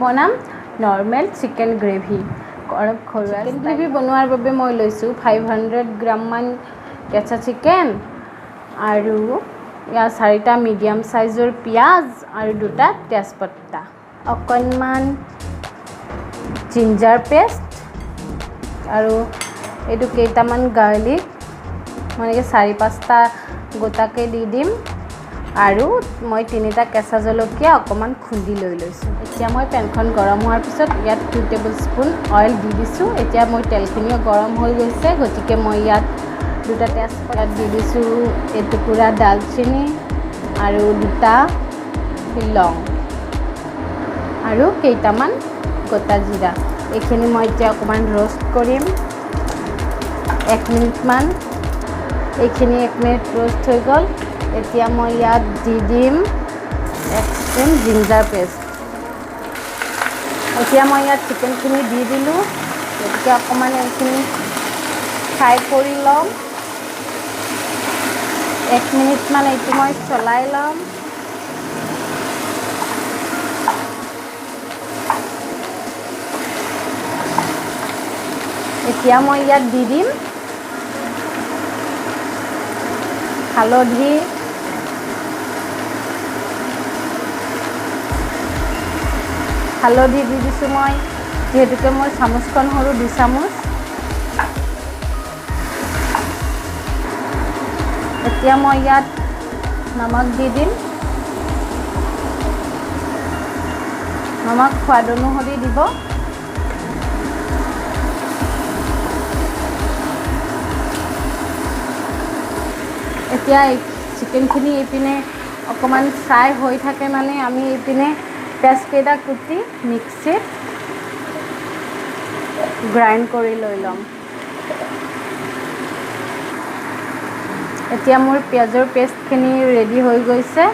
বনাম normal chicken gravy ঘৰুৱা chicken gravy বনোৱাৰ বাবে মই লৈছোঁ 500 গ্ৰাম মান কেঁচা চিকেন আৰু ইয়াৰ 4টা মিডিয়াম সাইজৰ পিয়াজ আৰু 2টা তেজপাতা অকণমান জিঞ্জাৰ পেষ্ট আৰু এইটো কেইটামান গাৰ্লিক মানে 4-5টা গোটাকে দি দিম আৰু মই 3টা কেঁচা জলকীয়া অকমান খুন্দি লৈ লৈছোঁ এতিয়া মই পেনখন গৰম হোৱাৰ পিছত ইয়াত 2 টেবুলস্পুন অইল দি দিছোঁ এতিয়া মই তেলখিনিও গৰম হৈ গৈছে গতিকে মই ইয়াত 2টা তেজপাত দি দিছোঁ এটুকুৰা দালচিনি আৰু 2টা লং আৰু কেইটামান গোটা জিৰা এইখিনি মই এতিয়া অকমান ৰ'ষ্ট কৰিম 1 মিনিট মান এইখিনি 1 মিনিট ৰ'ষ্ট হৈ গ'ল এতিয়া মই ইয়াত দি দিম 1 স্পুন জিঞ্জাৰ পেষ্ট এতিয়া মই ইয়াত চিকেনখিনি দি দিলোঁ গতিকে অকণমান এইখিনি ফ্ৰাই কৰি ল'ম 1 মিনিট মান এইটো মই চলাই ল'ম এতিয়া মই ইয়াত দি দিম হালধি দি দিছোঁ মই যিহেতুকে মোৰ চামুচখন সৰু 2 চামুচ এতিয়া মই ইয়াত নমক দি দিম নমক সোৱাদ অনুসৰি দিব এতিয়া চিকেনখিনি এইপিনে অকণমান ফ্ৰাই হৈ থাকে মানে আমি এইপিনে পেষ্টকেইটা কুটি মিক্সিত গ্ৰাইণ্ড কৰি লৈ ল'ম এতিয়া মোৰ পিঁয়াজৰ পেষ্টখিনি ৰেডি হৈ গৈছে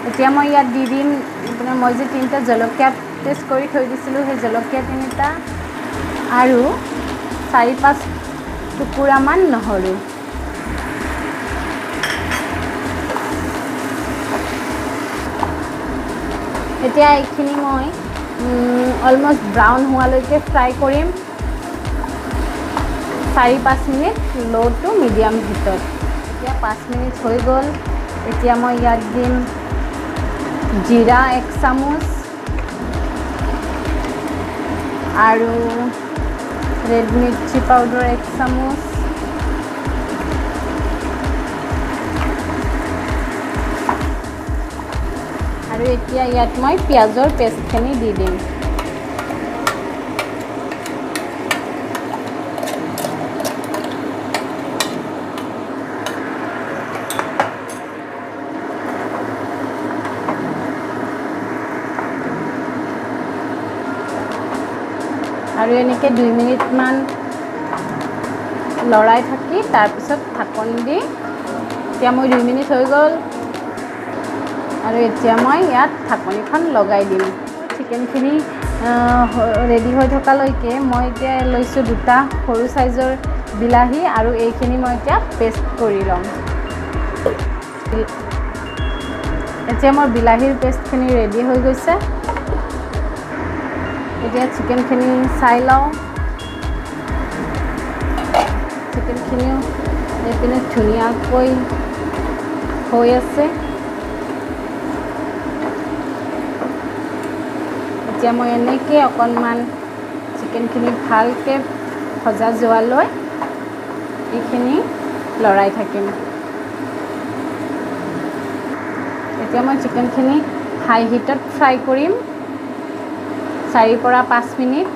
এতিয়া মই ইয়াত দি দিম মই যে 3টা জলকীয়া পেষ্ট কৰি থৈ দিছিলোঁ সেই জলকীয়া 3টা আৰু 4-5 টুকুৰামান নহৰু এতিয়া এইখিনি মই অলমষ্ট ব্ৰাউন হোৱালৈকে ফ্ৰাই কৰিম 4-5 মিনিট ল' টু মিডিয়াম হিটত এতিয়া 5 মিনিট হৈ গ'ল এতিয়া মই ইয়াত দিম জিৰা 1 চামুচ আৰু ৰেড মিৰ্চি পাউডাৰ 1 চামুচ আৰু এতিয়া ইয়াত মই পিঁয়াজৰ পেষ্টখিনি দি দিম আৰু এনেকৈ 2 মিনিট মান লৰাই থাকি তাৰপিছত ঢাকন দি এতিয়া মোৰ 2 মিনিট হৈ গ'ল আৰু এতিয়া মই ইয়াত ঢাকনিখন লগাই দিম চিকেনখিনি ৰেডি হৈ থকালৈকে মই এতিয়া লৈছোঁ 2টা সৰু সাইজৰ বিলাহী আৰু এইখিনি মই এতিয়া পেষ্ট কৰি ল'ম এতিয়া মোৰ বিলাহীৰ পেষ্টখিনি ৰেডি হৈ গৈছে এতিয়া চিকেনখিনি চাই লওঁ চিকেনখিনিও এইপিনে ধুনীয়াকৈ হৈ আছে এতিয়া মই এনেকৈ অকণমান চিকেনখিনি ভালকৈ ভজা যোৱালৈ এইখিনি লৰাই থাকিম এতিয়া মই চিকেনখিনি হাই হিটত ফ্ৰাই কৰিম 4-5 মিনিট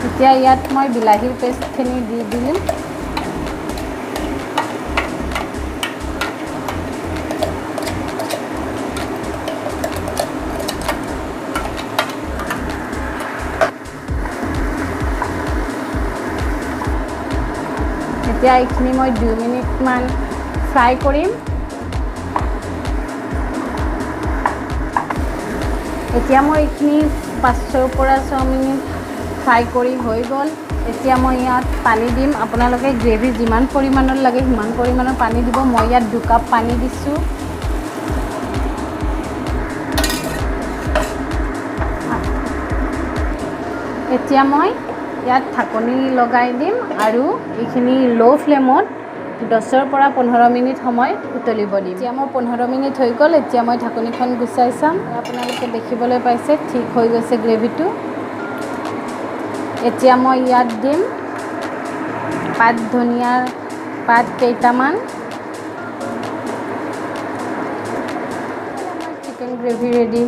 এতিয়া ইয়াত মই বিলাহীৰ পেষ্টখিনি দি দিম এতিয়া এইখিনি মই 2 মিনিট মান ফ্ৰাই কৰিম এতিয়া মই এইখিনি 5-6 মিনিট ফ্ৰাই কৰি হৈ গ'ল এতিয়া মই ইয়াত পানী দিম। আপোনালোকে গ্ৰেভি যিমান পৰিমাণৰ লাগে সিমান পৰিমাণৰ পানী দিব। মই ইয়াত 2 কাপ পানী দিছোঁ। এতিয়া মই ইয়াত ঢাকনি লগাই দিম আৰু এইখিনি ল' ফ্লেমত 10 পৰা 15 মিনিট সময় উতলিব দিম। এতিয়া মোৰ 15 মিনিট হৈ গ'ল। এতিয়া মই ঢাকনিখন গুচাই চাম। আপোনালোকে দেখিবলৈ পাইছে ঠিক হৈ গৈছে গ্ৰেভিটো। এতিয়া মই ইয়াত দিম পাত ধনিয়াৰ পাত কেইটামান। Chicken gravy ready.